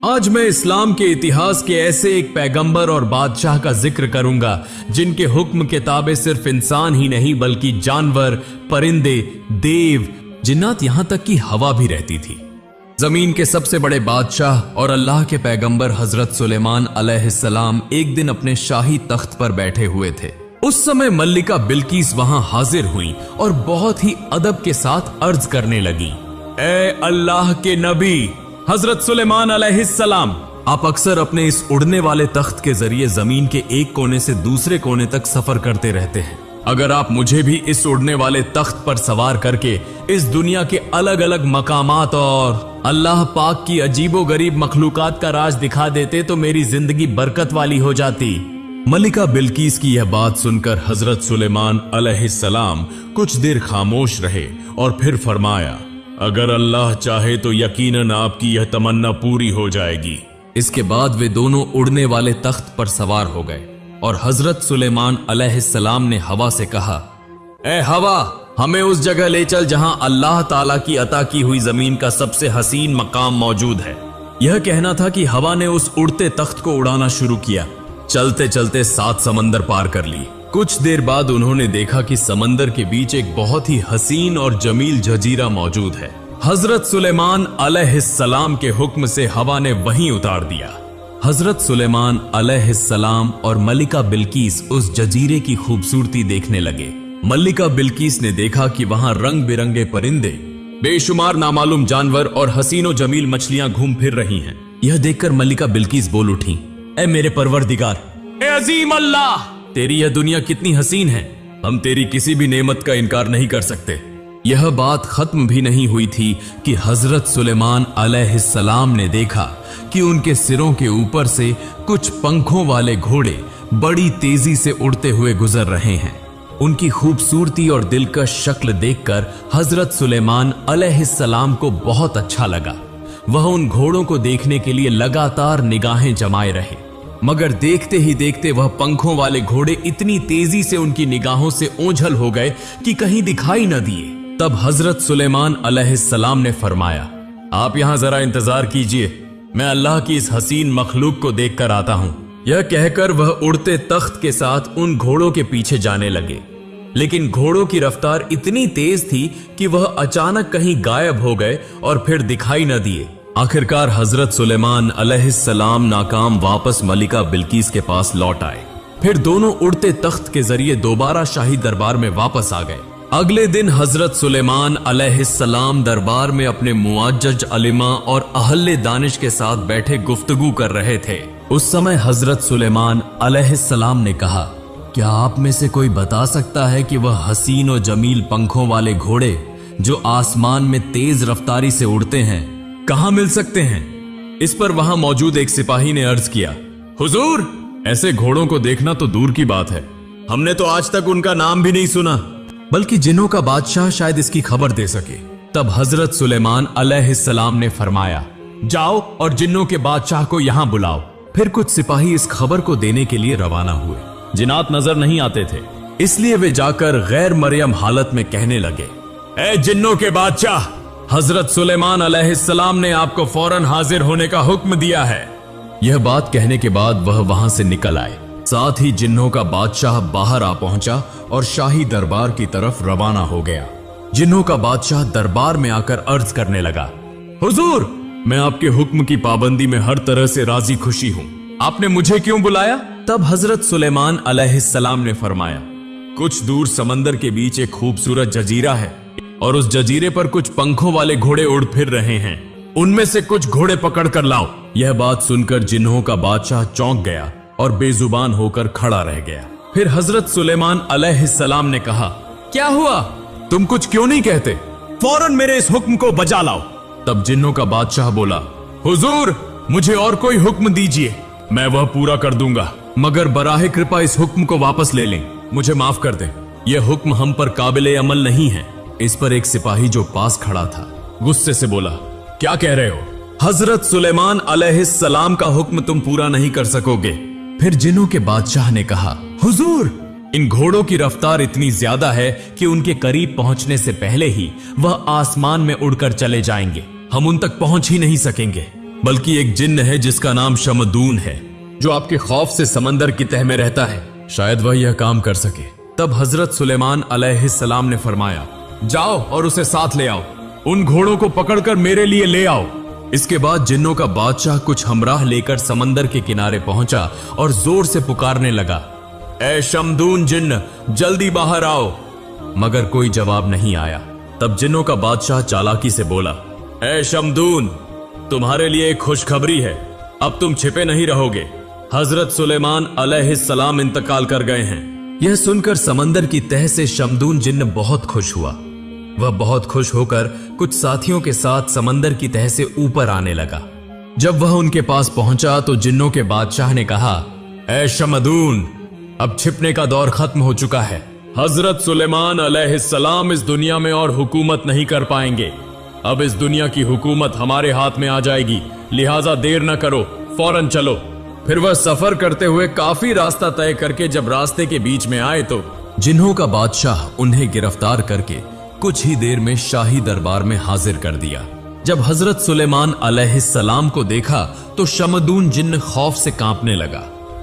आज मैं इस्लाम के इतिहास के ऐसे एक पैगंबर और बादशाह का जिक्र करूंगा जिनके हुक्म के ताबे सिर्फ इंसान ही नहीं बल्कि जानवर, परिंदे, देव, जिन्नात, यहां तक कि हवा भी रहती थी। जमीन के सबसे बड़े बादशाह और अल्लाह के पैगंबर हजरत सुलेमान अलैहिस्सलाम एक दिन अपने शाही तख्त पर बैठे हुए थे। उस समय मल्लिका बिल्किस वहां हाजिर हुई और बहुत ही अदब के साथ अर्ज करने लगी, ए अल्लाह के नबी हजरत सुलेमान अलैहिस्सलाम, आप अक्सर अपने इस उड़ने वाले तख्त के जरिए जमीन के एक कोने से दूसरे कोने तक सफर करते रहते हैं। अगर आप मुझे भी इस उड़ने वाले तख्त पर सवार करके इस दुनिया के अलग अलग मकामात और अल्लाह पाक की अजीबोगरीब मखलूकात का राज दिखा देते तो मेरी जिंदगी बरकत वाली हो जाती। मलिका बिल्किस की यह बात सुनकर हजरत सुलेमान अलैहिस्सलाम कुछ देर खामोश रहे और फिर फरमाया, अगर अल्लाह चाहे तो यकीनन आपकी यह तमन्ना पूरी हो जाएगी। इसके बाद वे दोनों उड़ने वाले तख्त पर सवार हो गए और हजरत सुलेमान अलैहिस्सलाम ने हवा से कहा, ए हवा, हमें उस जगह ले चल जहां अल्लाह ताला की अता की हुई जमीन का सबसे हसीन मकाम मौजूद है। यह कहना था कि हवा ने उस उड़ते तख्त को उड़ाना शुरू किया। चलते चलते 7 समंदर पार कर ली। कुछ देर बाद उन्होंने देखा कि समंदर के बीच एक बहुत ही हसीन और जमील जजीरा मौजूद है। हजरत सुलेमान अलैहिस्सलाम के हुक्म से हवा ने वहीं उतार दिया। हजरत सुलेमान अलैहिस्सलाम और मलिका बिल्किस उस जजीरे की खूबसूरती देखने लगे। मलिका बिल्किस ने देखा कि वहां रंग बिरंगे परिंदे, बेशुमार नामालूम जानवर और हसीनो जमील मछलियां घूम फिर रही हैं। यह देखकर मलिका बिल्किस बोल उठी, ए मेरे परवरदिगार, ए अजीम अल्लाह, तेरी यह दुनिया कितनी हसीन है, हम तेरी किसी भी नेमत का इनकार नहीं कर सकते। यह बात खत्म भी नहीं हुई थी कि हजरत सुलेमान अलैहिस्सलाम ने देखा कि उनके सिरों के ऊपर से कुछ पंखों वाले घोड़े बड़ी तेजी से उड़ते हुए गुजर रहे हैं। उनकी खूबसूरती और दिलकश शक्ल देखकर हजरत सुलेमान अलैहिस्सलाम को बहुत अच्छा लगा। वह उन घोड़ों को देखने के लिए लगातार निगाहें जमाए रहे, मगर देखते ही देखते वह पंखों वाले घोड़े इतनी तेजी से उनकी निगाहों से ओझल हो गए कि कहीं दिखाई न दिए। तब हजरत सुलेमान अलैहिस्सलाम ने फरमाया, आप यहां जरा इंतजार कीजिए, मैं अल्लाह की इस हसीन मखलूक को देखकर आता हूं। यह कहकर वह उड़ते तख्त के साथ उन घोड़ों के पीछे जाने लगे, लेकिन घोड़ों की रफ्तार इतनी तेज थी कि वह अचानक कहीं गायब हो गए और फिर दिखाई न दिए। आखिरकार हजरत सुलेमान अलैहिस्सलाम नाकाम वापस मलिका बिल्किस के पास लौट आए। फिर दोनों उड़ते तख्त के जरिए दोबारा शाही दरबार में वापस आ गए। अगले दिन हजरत सुलेमान अलैहिस्सलाम दरबार में अपने मुआज्जज अलिमा और अहले दानिश के साथ बैठे गुफ्तगू कर रहे थे। उस समय हजरत सुलेमान अलैहिस्सलाम ने कहा, क्या आप में से कोई बता सकता है कि वह हसीन और जमील पंखों वाले घोड़े जो आसमान में तेज रफ्तारी से उड़ते हैं कहां मिल सकते हैं? इस पर वहां मौजूद एक सिपाही ने अर्ज किया, हुजूर, ऐसे घोड़ों को देखना तो दूर की बात है, हमने तो आज तक उनका नाम भी नहीं सुना, बल्कि जिन्हों का बादशाह शायद इसकी खबर दे सके। तब हजरत सुलेमान अलैहिस्सलाम ने फरमाया, जाओ और जिन्नों के बादशाह को यहां बुलाओ। फिर कुछ सिपाही इस खबर को देने के लिए रवाना हुए। जिन्नात नजर नहीं आते थे, इसलिए वे जाकर गैर मरियम हालत में कहने लगे, ए जिन्नों के बादशाह, हजरत सुलेमान अलैहिस्सलाम ने आपको फौरन हाजिर होने का हुक्म दिया है। यह बात कहने के बाद वह वहां से निकल आए। साथ ही जिन्नों का बादशाह बाहर आ पहुंचा और शाही दरबार की तरफ रवाना हो गया। जिन्नों का बादशाह दरबार में आकर अर्ज करने लगा, हुजूर, मैं आपके हुक्म की पाबंदी में हर तरह से राजी खुशी हूं, आपने मुझे क्यों बुलाया? तब हजरत सुलेमान अलैहिस्सलाम ने फरमाया, कुछ दूर समंदर के बीच एक खूबसूरत जजीरा है और उस जजीरे पर कुछ पंखों वाले घोड़े उड़ फिर रहे हैं, उनमें से कुछ घोड़े पकड़ कर लाओ। यह बात सुनकर जिन्हों का बादशाह चौंक गया और बेजुबान होकर खड़ा रह गया। फिर हजरत सुलेमान अलैहिस्सलाम ने कहा, क्या हुआ, तुम कुछ क्यों नहीं कहते? फौरन मेरे इस हुक्म को बजा लाओ। तब जिन्हों का बादशाह बोला, हुजूर, मुझे और कोई हुक्म दीजिए, मैं वह पूरा कर दूंगा, मगर बराहे कृपा इस हुक्म को वापस ले लें, मुझे माफ कर दें, यह हुक्म हम पर काबिले अमल नहीं है। इस पर एक सिपाही जो पास खड़ा था गुस्से से बोला, क्या कह रहे हो? हजरत सुलेमान अलैहिस्सलाम का हुक्म तुम पूरा नहीं कर सकोगे। फिर जिन्हों के बादशाह ने कहा, हुजूर, इन घोड़ों की रफ्तार इतनी ज्यादा है कि उनके करीब पहुंचने से पहले ही वह आसमान में उड़कर चले जाएंगे, हम उन तक पहुंच ही नहीं सकेंगे। बल्कि एक जिन्न है जिसका नाम शमदून है, जो आपके खौफ से समंदर की तह में रहता है। शायद वह यह काम कर सके। तब हजरत सुलेमान अलैहिस्सलाम ने फरमाया, जाओ और उसे साथ ले आओ, उन घोड़ों को पकड़कर मेरे लिए ले आओ। इसके बाद जिन्नों का बादशाह कुछ हमराह लेकर समंदर के किनारे पहुंचा और जोर से पुकारने लगा, ए शमदून जिन्न, जल्दी बाहर आओ। मगर कोई जवाब नहीं आया। तब जिन्नों का बादशाह चालाकी से बोला, ए शमदून, तुम्हारे लिए एक खुशखबरी है, अब तुम छिपे नहीं रहोगे। हजरत सुलेमान अलैहिस्सलाम इंतकाल कर गए हैं। यह सुनकर समंदर की तह से शमदून जिन्न बहुत खुश हुआ। वह बहुत खुश होकर कुछ साथियों के साथ समंदर की तह से ऊपर आने लगा। जब वह उनके पास पहुंचा तो जिन्नों के बादशाह ने कहा, ए शमदून, अब छिपने का दौर खत्म हो चुका है। हजरत सुलेमान अलैहिस्सलाम इस दुनिया में और हुकूमत नहीं कर पाएंगे। अब इस दुनिया की हुकूमत हमारे हाथ में आ जाएगी, लिहाजा देर न करो, फौरन चलो। फिर वह सफर करते हुए काफी रास्ता तय करके जब रास्ते के बीच में आए तो जिन्हों का बादशाह उन्हें गिरफ्तार करके कुछ ही देर में शाही दरबार में हाजिर कर दिया। जब हजरत सुलेमान अलैहिस्सलाम को देखा तो शमदून जिन्न खौफ से कांपने लगा,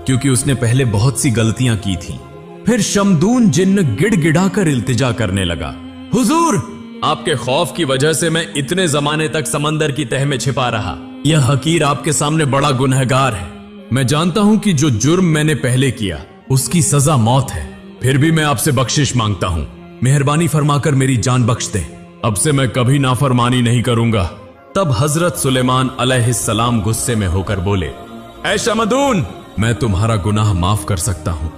क्योंकि उसने पहले बहुत सी गलतियां की थी। फिर शमदून जिन्न गिड़गिड़ा कर इल्तिजा करने लगा, हुजूर, आपके खौफ की वजह से मैं इतने जमाने तक समंदर की तह में छिपा रहा। यह हकीर आपके सामने बड़ा गुनहगार है। मैं जानता हूं कि जो जुर्म मैंने पहले किया उसकी सजा मौत है, फिर भी मैं आपसे बख्शिश मांगता हूं। मेहरबानी फरमाकर मेरी जान बख्श दे। अब से मैं कभी नाफरमानी नहीं करूंगा। तब हजरत सुलेमान अलैहिस्सलाम गुस्से में होकर बोले, ऐ शमदून, मैं तुम्हारा गुनाह माफ कर सकता हूं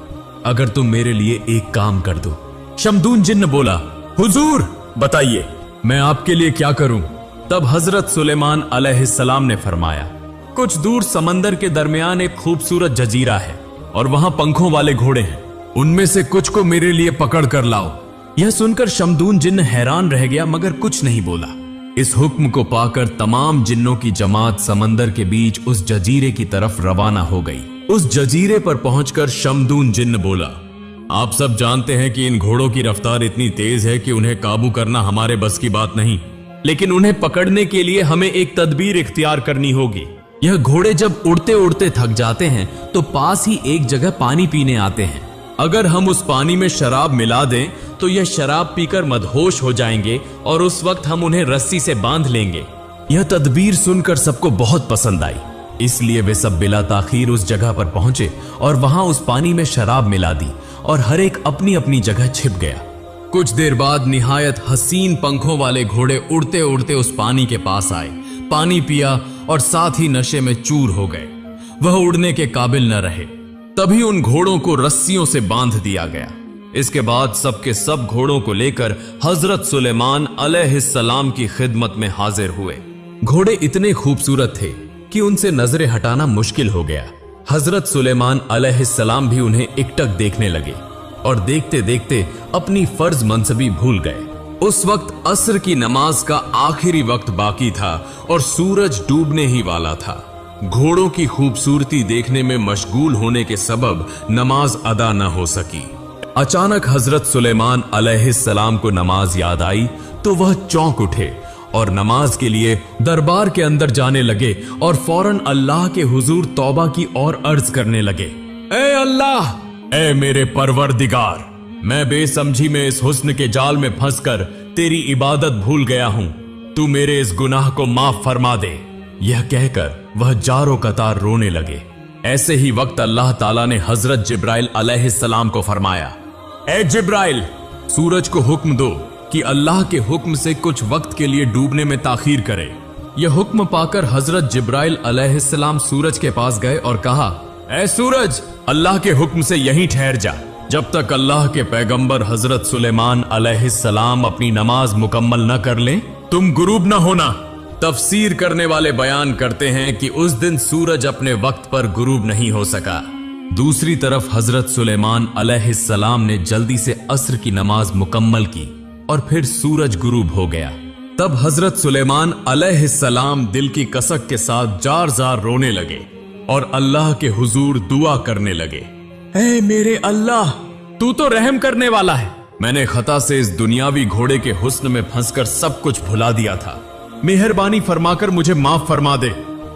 अगर तुम मेरे लिए एक काम कर दो। शमदून जिन्न बोला, हुजूर बताइए, मैं आपके लिए क्या करूं? तब हजरत सुलेमान अलैहिस्सलाम ने फरमाया, कुछ दूर समंदर के दरमियान एक खूबसूरत जजीरा है और वहां पंखों वाले घोड़े हैं, उनमें से कुछ को मेरे लिए पकड़ कर लाओ। यह सुनकर शमदून जिन्न हैरान रह गया मगर कुछ नहीं बोला। इस हुक्म को पाकर तमाम जिन्नों की जमात समंदर के बीच उस जजीरे की तरफ रवाना हो गई। उस जजीरे पर पहुंचकर शमदून जिन्न बोला, आप सब जानते हैं कि इन घोड़ों की रफ्तार इतनी तेज है कि उन्हें काबू करना हमारे बस की बात नहीं, लेकिन उन्हें पकड़ने के लिए हमें एक तदबीर इख्तियार करनी होगी। यह घोड़े जब उड़ते उड़ते थक जाते हैं तो पास ही एक जगह पानी पीने आते हैं। अगर हम उस पानी में शराब मिला दें तो यह शराब पीकर मदहोश हो जाएंगे और उस वक्त हम उन्हें रस्सी से बांध लेंगे। यह तदबीर सुनकर सबको बहुत पसंद आई, इसलिए वे सब बिला ताखीर उस जगह पर पहुंचे और वहां उस पानी में शराब मिला दी और हर एक अपनी अपनी जगह छिप गया। कुछ देर बाद निहायत हसीन पंखों वाले घोड़े उड़ते उड़ते उस पानी के पास आए, पानी पिया और साथ ही नशे में चूर हो गए। वह उड़ने के काबिल न रहे। तभी उन घोड़ों को रस्सियों से बांध दिया गया। इसके बाद सबके सब घोड़ों को लेकर हजरत सुलेमान अलैहिस्सलाम की खिदमत में हाजिर हुए। घोड़े इतने खूबसूरत थे कि उनसे नजरें हटाना मुश्किल हो गया। हजरत सुलेमान अलैहिस्सलाम भी उन्हें एकटक देखने लगे और देखते देखते अपनी फर्ज मनसबी भूल गए। उस वक्त असर की नमाज का आखिरी वक्त बाकी था और सूरज डूबने ही वाला था। घोड़ों की खूबसूरती देखने में मशगूल होने के सबब नमाज अदा न हो सकी। अचानक हजरत सुलेमान अलैहिस्सलाम को नमाज याद आई तो वह चौंक उठे और नमाज के लिए दरबार के अंदर जाने लगे और फौरन अल्लाह के हुजूर तौबा की और अर्ज करने लगे, ए अल्लाह, ए मेरे परवरदिगार, मैं बेसमझी में इस हुस्न के जाल में फंसकर तेरी इबादत भूल गया हूं, तू मेरे इस गुनाह को माफ फरमा दे। यह कहकर वह जारो कतार रोने लगे। ऐसे ही वक्त अल्लाह ताला ने हजरत जिब्राइल अलैहिस्सलाम को फरमाया, ए जिब्राइल, सूरज को हुक्म दो कि अल्लाह के हुक्म से कुछ वक्त के लिए डूबने में ताखीर करे। यह हुक्म पाकर हजरत जिब्राइल अलैहिस्सलाम सूरज के पास गए और कहा, ए सूरज, अल्लाह के हुक्म से यहीं ठहर जा जब तक अल्लाह के पैगंबर हजरत सुलेमान अलैहिस्सलाम अपनी नमाज मुकम्मल न कर लें, तुम गुरूब न होना। तफसीर करने वाले बयान करते हैं कि उस दिन सूरज अपने वक्त पर गुरूब नहीं हो सका। दूसरी तरफ हजरत सुलेमान अलैहिस्सलाम ने जल्दी से असर की नमाज मुकम्मल की और फिर सूरज गुरूब हो गया। तब हजरत सुलेमान अलैहिस्सलाम दिल की कसक के साथ जार जार रोने लगे और अल्लाह के हुजूर दुआ करने लगे, ऐ मेरे अल्लाह, तू तो रहम करने वाला है। मैंने खता से इस दुनियावी घोड़े के हुस्न में फंसकर सब कुछ भुला दिया था। मेहरबानी फरमाकर मुझे माफ फरमा दे।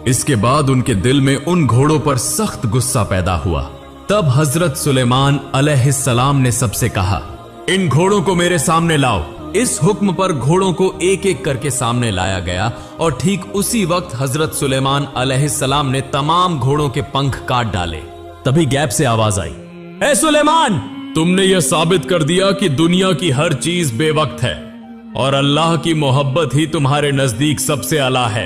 इसके बाद उनके दिल में उन घोड़ों पर सख्त गुस्सा पैदा हुआ। तब हजरत सुलेमान अलैहिस्सलाम ने सबसे कहा, इन घोड़ों को मेरे सामने लाओ। इस हुक्म पर घोड़ों को एक एक करके सामने लाया गया और ठीक उसी वक्त हजरत सुलेमान अलैहिस्सलाम ने तमाम घोड़ों के पंख काट डाले। तभी गैब से आवाज आई, ए सुलेमान, तुमने यह साबित कर दिया कि दुनिया की हर चीज बेवक्त है और अल्लाह की मोहब्बत ही तुम्हारे नजदीक सबसे आला है।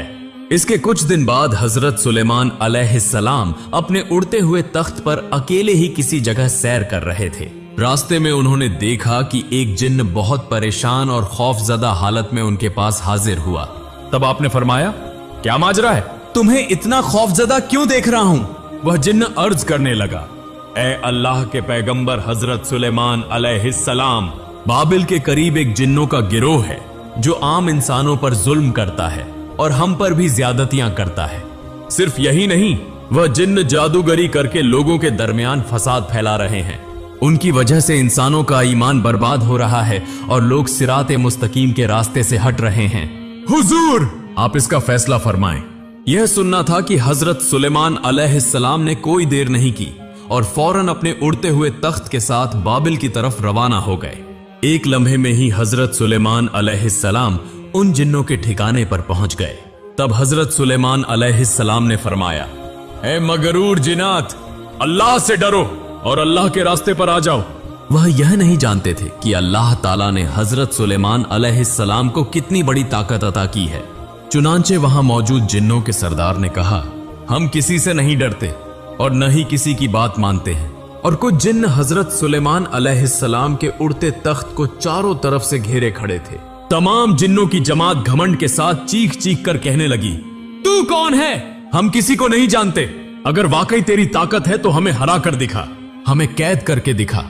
इसके कुछ दिन बाद हजरत सुलेमान अलैहिस्सलाम अपने उड़ते हुए तख्त पर अकेले ही किसी जगह सैर कर रहे थे। रास्ते में उन्होंने देखा कि एक जिन्न बहुत परेशान और खौफजदा हालत में उनके पास हाजिर हुआ। तब आपने फरमाया, क्या माजरा है? तुम्हें इतना खौफजदा क्यों देख रहा हूं? वह जिन्न अर्ज करने लगा, ए अल्लाह के पैगंबर हजरत सुलेमान अलैहिस्सलाम, बाबिल के करीब एक जिन्नों का गिरोह है जो आम इंसानों पर जुल्म करता है और हम पर भी ज्यादतियां करता है। सिर्फ यही नहीं, वह जिन्न जादूगरी करके लोगों के दरमियान फसाद फैला रहे हैं। उनकी वजह से इंसानों का ईमान बर्बाद हो रहा है और लोग सिराते मुस्तकीम के रास्ते से हट रहे हैं। हुजूर, आप इसका फैसला फरमाएं। यह सुनना था कि हजरत सुलेमान अलैहिस्सलाम ने कोई देर नहीं की और फौरन अपने उड़ते हुए तख्त के साथ बाबिल की तरफ रवाना हो गए। एक लम्हे में ही हजरत सुलेमान अलैहिस्सलाम उन जिन्नों के ठिकाने पर पहुंच गए। तब हजरत सुलेमान अलैहिस्सलाम ने फरमाया, ए मगरूर जिन्नात, अल्लाह से डरो और अल्लाह के रास्ते पर आ जाओ। वह यह नहीं जानते थे कि अल्लाह ताला ने हजरत सुलेमान अलैहिस्सलाम को कितनी बड़ी ताकत अता की है। चुनांचे वहां मौजूद जिन्नों के सरदार ने कहा, हम किसी से नहीं डरते और न ही किसी की बात मानते हैं। और कुछ जिन्न हजरत सुलेमान अलैहिस्सलाम के उड़ते तख्त को चारों तरफ से घेरे खड़े थे। तमाम जिन्नों की जमात घमंड के साथ चीख चीख कर कहने लगी, तू कौन है? हम किसी को नहीं जानते। अगर वाकई तेरी ताकत है तो हमें हरा कर दिखा, हमें कैद करके दिखा।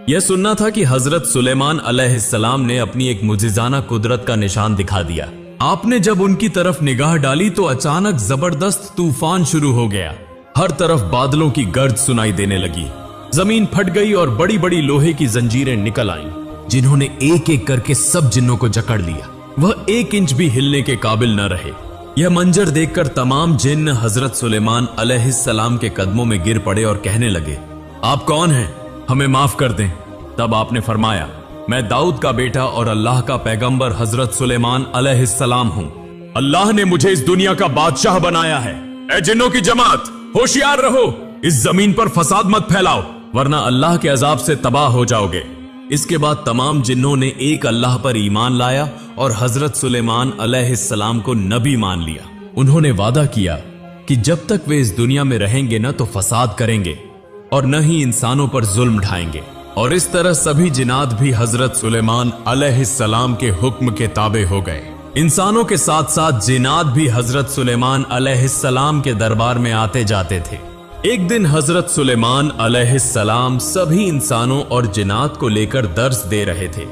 यह सुनना था कि हजरत सुलेमान अलैहिस्सलाम ने अपनी एक मुजिजाना कुदरत का निशान दिखा दिया। आपने जब उनकी तरफ निगाह डाली तो अचानक जबरदस्त तूफान शुरू हो गया। हर तरफ बादलों की गर्ज सुनाई देने लगी, जमीन फट गई और बड़ी बड़ी लोहे की जंजीरें निकल आईं, जिन्होंने एक एक करके सब जिन्नों को जकड़ लिया। वह 1 इंच भी हिलने के काबिल न रहे। यह मंजर देखकर तमाम जिन्न हजरत सुलेमान अलैहिस्सलाम के कदमों में गिर पड़े और कहने लगे, आप कौन हैं? हमें माफ कर दें। तब आपने फरमाया, मैं दाऊद का बेटा और अल्लाह का पैगंबर हजरत सुलेमान अलैहिस्सलाम हूं। अल्लाह ने मुझे इस दुनिया का बादशाह बनाया है। ए जिन्नों की जमात, होशियार रहो, इस जमीन पर फसाद मत फैलाओ वरना अल्लाह के अजाब से तबाह हो जाओगे। इसके बाद तमाम जिन्नों ने एक अल्लाह पर ईमान लाया और हजरत सुलेमान अलैहिस्सलाम को नबी मान लिया। उन्होंने वादा किया कि जब तक वे इस दुनिया में रहेंगे न तो फसाद करेंगे और न ही इंसानों पर जुल्म ढाएंगे। और इस तरह सभी जिन्नात भी हजरत सुलेमान अलैहिस्सलाम के हुक्म के ताबे हो गए। इंसानों के साथ साथ जिन्नात भी हजरत सुलेमान अलैहिस्सलाम के दरबार में आते जाते थे। एक दिन हजरत सुलेमान अलैहिस्सलाम सभी इंसानों और जिन्नात को लेकर दर्स दे रहे थे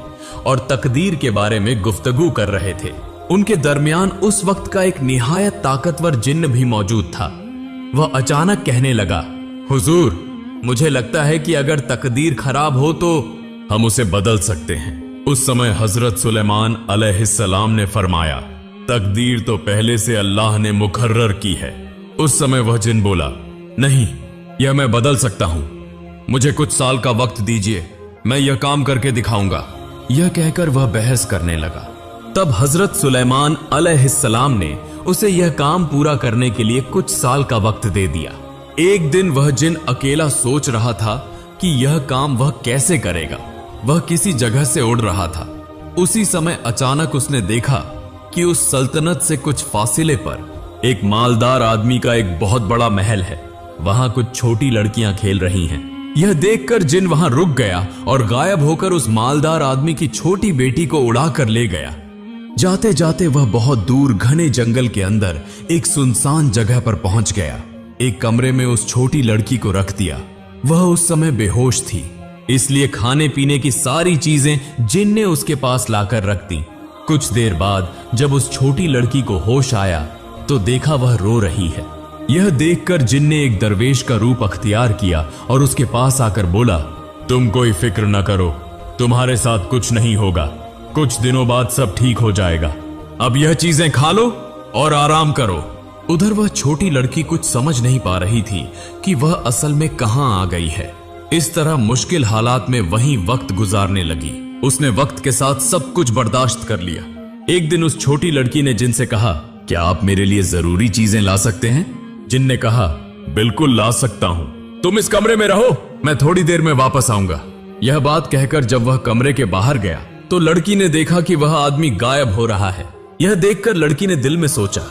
और तकदीर के बारे में गुफ्तगू कर रहे थे। उनके दरमियान उस वक्त का एक निहायत ताकतवर जिन्न भी मौजूद था। वह अचानक कहने लगा, हुजूर, मुझे लगता है कि अगर तकदीर खराब हो तो हम उसे बदल सकते हैं। उस समय हजरत सुलेमान अलैहिस्सलाम ने फरमाया, तकदीर तो पहले से अल्लाह ने मुकर्रर की है। उस समय वह जिन बोला, नहीं, यह मैं बदल सकता हूं, मुझे कुछ साल का वक्त दीजिए, मैं यह काम करके दिखाऊंगा। यह कहकर वह बहस करने लगा। तब हजरत सुलेमान अलैहिस्सलाम ने उसे यह काम पूरा करने के लिए कुछ साल का वक्त दे दिया। एक दिन वह जिन अकेला सोच रहा था कि यह काम वह कैसे करेगा। वह किसी जगह से उड़ रहा था। उसी समय अचानक उसने देखा कि उस सल्तनत से कुछ फासिले पर एक मालदार आदमी का एक बहुत बड़ा महल है। वहां कुछ छोटी लड़कियां खेल रही हैं। यह देखकर जिन वहां रुक गया और गायब होकर उस मालदार आदमी की छोटी बेटी को उड़ाकर ले गया। जाते जाते वह बहुत दूर घने जंगल के अंदर एक सुनसान जगह पर पहुंच गया। एक कमरे में उस छोटी लड़की को रख दिया। वह उस समय बेहोश थी, इसलिए खाने पीने की सारी चीजें जिन ने उसके पास लाकर रख दी। कुछ देर बाद जब उस छोटी लड़की को होश आया तो देखा वह रो रही है। यह देखकर जिन ने एक दरवेश का रूप अख्तियार किया और उसके पास आकर बोला, तुम कोई फिक्र न करो, तुम्हारे साथ कुछ नहीं होगा, कुछ दिनों बाद सब ठीक हो जाएगा। अब यह चीजें खा लो और आराम करो। उधर वह छोटी लड़की कुछ समझ नहीं पा रही थी कि वह असल में कहां आ गई है। इस तरह मुश्किल हालात में वहीं वक्त गुजारने लगी। उसने वक्त के साथ सब कुछ बर्दाश्त कर लिया। एक दिन उस छोटी लड़की ने जिन से कहा, क्या आप मेरे लिए जरूरी चीजें ला सकते हैं? जिन ने कहा, बिल्कुल ला सकता हूं, तुम इस कमरे में रहो, मैं थोड़ी देर में वापस आऊंगा। यह बात कहकर जब वह कमरे के बाहर गया तो लड़की ने देखा कि वह आदमी गायब हो रहा है। यह देखकर लड़की ने दिल में सोचा,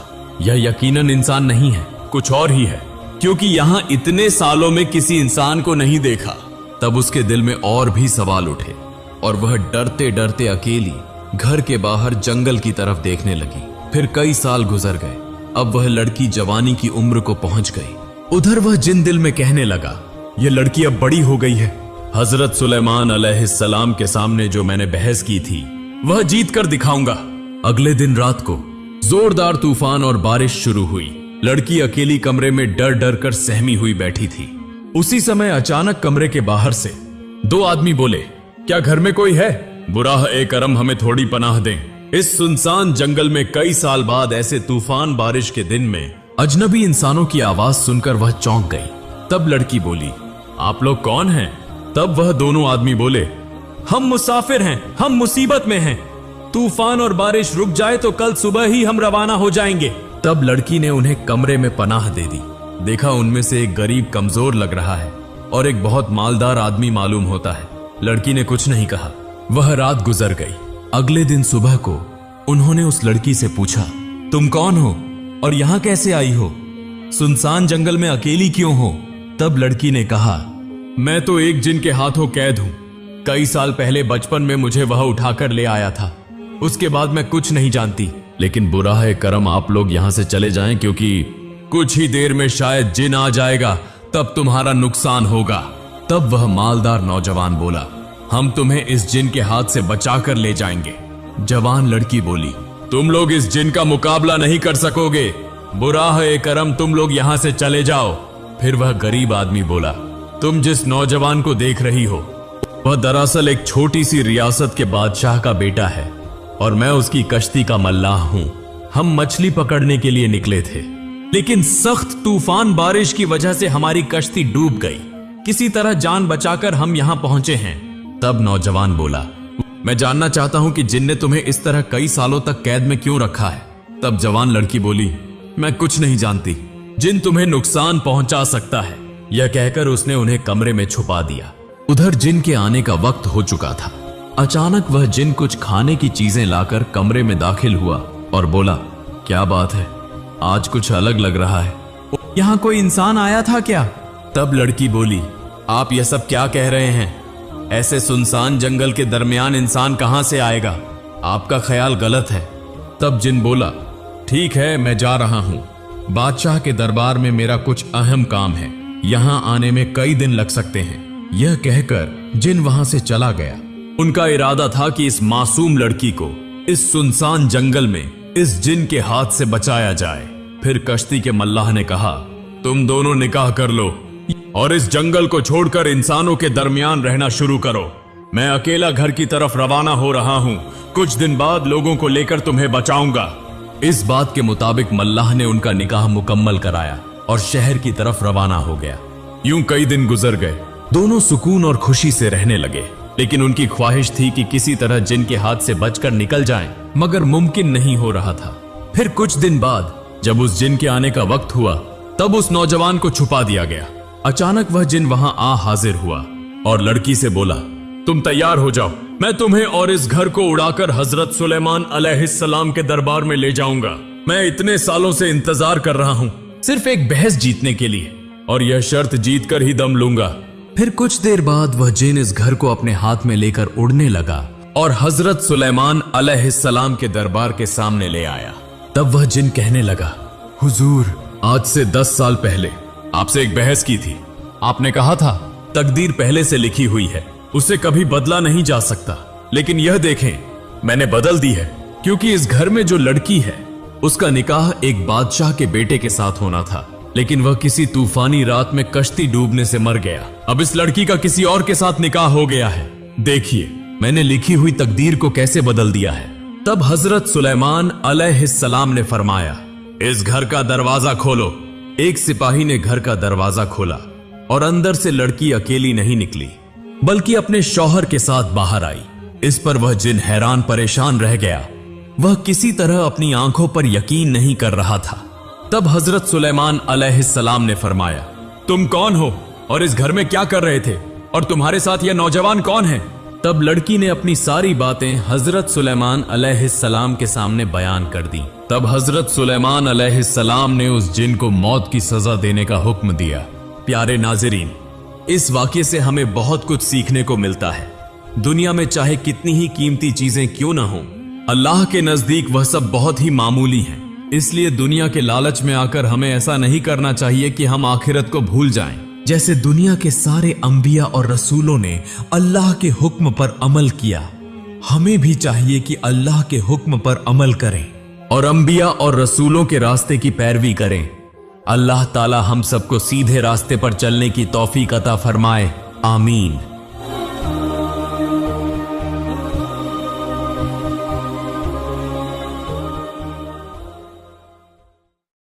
यह यकीनन इंसान नहीं है, कुछ और ही है, क्योंकि यहां इतने सालों में किसी इंसान को नहीं देखा। तब उसके दिल में और भी सवाल उठे और वह डरते डरते अकेली घर के बाहर जंगल की तरफ देखने लगी। फिर कई साल गुजर गए। अब वह लड़की जवानी की उम्र को पहुंच गई। उधर वह जिन दिल में कहने लगा, यह लड़की अब बड़ी हो गई है। हजरत सुलेमान अलैहिस्सलाम के सामने जो मैंने बहस की थी वह जीत कर दिखाऊंगा। अगले दिन रात को जोरदार तूफान और बारिश शुरू हुई। लड़की अकेली कमरे में डर डर कर सहमी हुई बैठी थी। उसी समय अचानक कमरे के बाहर से दो आदमी बोले, क्या घर में कोई है? बुराह ए करम, हमें थोड़ी पनाह दें। इस सुनसान जंगल में कई साल बाद ऐसे तूफान बारिश के दिन में अजनबी इंसानों की आवाज सुनकर वह चौंक गई। तब लड़की बोली, आप लोग कौन हैं? तब वह दोनों आदमी बोले, हम मुसाफिर हैं, हम मुसीबत में हैं। तूफान और बारिश रुक जाए तो कल सुबह ही हम रवाना हो जाएंगे। तब लड़की ने उन्हें कमरे में पनाह दे दी। देखा उनमें से एक गरीब कमजोर लग रहा है और एक बहुत मालदार आदमी मालूम होता है। लड़की ने कुछ नहीं कहा। वह रात गुजर गई। अगले दिन सुबह को उन्होंने उस लड़की से पूछा, तुम कौन हो और यहां कैसे आई हो? सुनसान जंगल में अकेली क्यों हो? तब लड़की ने कहा, मैं तो एक जिन के हाथों कैद हूं। कई साल पहले बचपन में मुझे वह उठाकर ले आया था। उसके बाद मैं कुछ नहीं जानती। लेकिन बुरा है करम, आप लोग यहां से चले जाएं, क्योंकि कुछ ही देर में शायद जिन आ जाएगा, तब तुम्हारा नुकसान होगा। तब वह मालदार नौजवान बोला, हम तुम्हें इस जिन के हाथ से बचाकर ले जाएंगे। जवान लड़की बोली, तुम लोग इस जिन का मुकाबला नहीं कर सकोगे। बुरा है करम, तुम लोग यहां से चले जाओ। फिर वह गरीब आदमी बोला, तुम जिस नौजवान को देख रही हो वह दरअसल एक छोटी सी रियासत के बादशाह का बेटा है और मैं उसकी कश्ती का मल्लाह हूं। हम मछली पकड़ने के लिए निकले थे, लेकिन सख्त तूफान बारिश की वजह से हमारी कश्ती डूब गई। किसी तरह जान बचाकर हम यहां पहुंचे हैं। तब नौजवान बोला, मैं जानना चाहता हूं कि जिन ने तुम्हें इस तरह कई सालों तक कैद में क्यों रखा है? तब जवान लड़की बोली, मैं कुछ नहीं जानती। जिन तुम्हें नुकसान पहुंचा सकता है। यह कहकर उसने उन्हें कमरे में छुपा दिया। उधर जिन के आने का वक्त हो चुका था। अचानक वह जिन कुछ खाने की चीजें लाकर कमरे में दाखिल हुआ और बोला, क्या बात है, आज कुछ अलग लग रहा है। यहां कोई इंसान आया था क्या? तब लड़की बोली, आप यह सब क्या कह रहे हैं? ऐसे सुनसान जंगल के दरमियान इंसान कहां से आएगा? आपका ख्याल गलत है। तब जिन बोला, ठीक है, मैं जा रहा हूं। बादशाह के दरबार में मेरा कुछ अहम काम है, यहां आने में कई दिन लग सकते हैं। यह कहकर जिन वहां से चला गया। उनका इरादा था कि इस मासूम लड़की को इस सुनसान जंगल में इस जिन के हाथ से बचाया जाए। फिर कश्ती के मल्लाह ने कहा, तुम दोनों निकाह कर लो और इस जंगल को छोड़कर इंसानों के दरमियान रहना शुरू करो। मैं अकेला घर की तरफ रवाना हो रहा हूं। कुछ दिन बाद लोगों को लेकर तुम्हें बचाऊंगा। इस बात के मुताबिक मल्लाह ने उनका निकाह मुकम्मल कराया और शहर की तरफ रवाना हो गया। यूं कई दिन गुजर गए। दोनों सुकून और खुशी से रहने लगे, लेकिन उनकी ख्वाहिश थी कि किसी तरह जिन के हाथ से बचकर निकल जाएं, मगर मुमकिन नहीं हो रहा था। फिर कुछ दिन बाद जब उस जिन के आने का वक्त हुआ, तब उस नौजवान को छुपा दिया गया। अचानक वह जिन वहां आ हाजिर हुआ और लड़की से बोला, तुम तैयार हो जाओ, मैं तुम्हें और इस घर को उड़ाकर हजरत सुलेमान अलैहिस्सलाम के दरबार में ले जाऊंगा। मैं इतने सालों से इंतजार कर रहा हूं, सिर्फ एक बहस जीतने के लिए, और यह शर्त जीत कर ही दम लूंगा। फिर कुछ देर बाद वह जिन इस घर को अपने हाथ में लेकर उड़ने लगा और हजरत सुलेमान अलैहिस्सलाम के दरबार के सामने ले आया। तब वह जिन कहने लगा, हुजूर, आज से 10 साल पहले आपसे एक बहस की थी। आपने कहा था तकदीर पहले से लिखी हुई है, उसे कभी बदला नहीं जा सकता। लेकिन यह देखें, मैंने बदल दी है, क्योंकि इस घर में जो लड़की है उसका निकाह एक बादशाह के बेटे के साथ होना था, लेकिन वह किसी तूफानी रात में कश्ती डूबने से मर गया। अब इस लड़की का किसी और के साथ निकाह हो गया है। देखिए मैंने लिखी हुई तकदीर को कैसे बदल दिया है। तब हजरत सुलेमान अलैहिस्सलाम ने फरमाया, इस घर का दरवाजा खोलो। एक सिपाही ने घर का दरवाजा खोला और अंदर से लड़की अकेली नहीं निकली, बल्कि अपने शौहर के साथ बाहर आई। इस पर वह जिन हैरान परेशान रह गया। वह किसी तरह अपनी आंखों पर यकीन नहीं कर रहा था। तब हजरत सुलेमान अलैहिस्सलाम ने फरमाया, तुम कौन हो और इस घर में क्या कर रहे थे, और तुम्हारे साथ यह नौजवान कौन है? तब लड़की ने अपनी सारी बातें हजरत सुलेमान अलैहिस्सलाम के सामने बयान कर दी। तब हजरत सुलेमान अलैहिस्सलाम ने उस जिन को मौत की सजा देने का हुक्म दिया। प्यारे नाज़रीन, इस वाक़ये से हमें बहुत कुछ सीखने को मिलता है। दुनिया में चाहे कितनी ही कीमती चीजें क्यों न हों, अल्लाह के नजदीक वह सब बहुत ही मामूली हैं। इसलिए दुनिया के लालच में आकर हमें ऐसा नहीं करना चाहिए कि हम आखिरत को भूल जाएं। जैसे दुनिया के सारे अंबिया और रसूलों ने अल्लाह के हुक्म पर अमल किया, हमें भी चाहिए कि अल्लाह के हुक्म पर अमल करें और अंबिया और रसूलों के रास्ते की पैरवी करें। अल्लाह ताला हम सबको सीधे रास्ते पर चलने की तौफीक अता फरमाए। आमीन।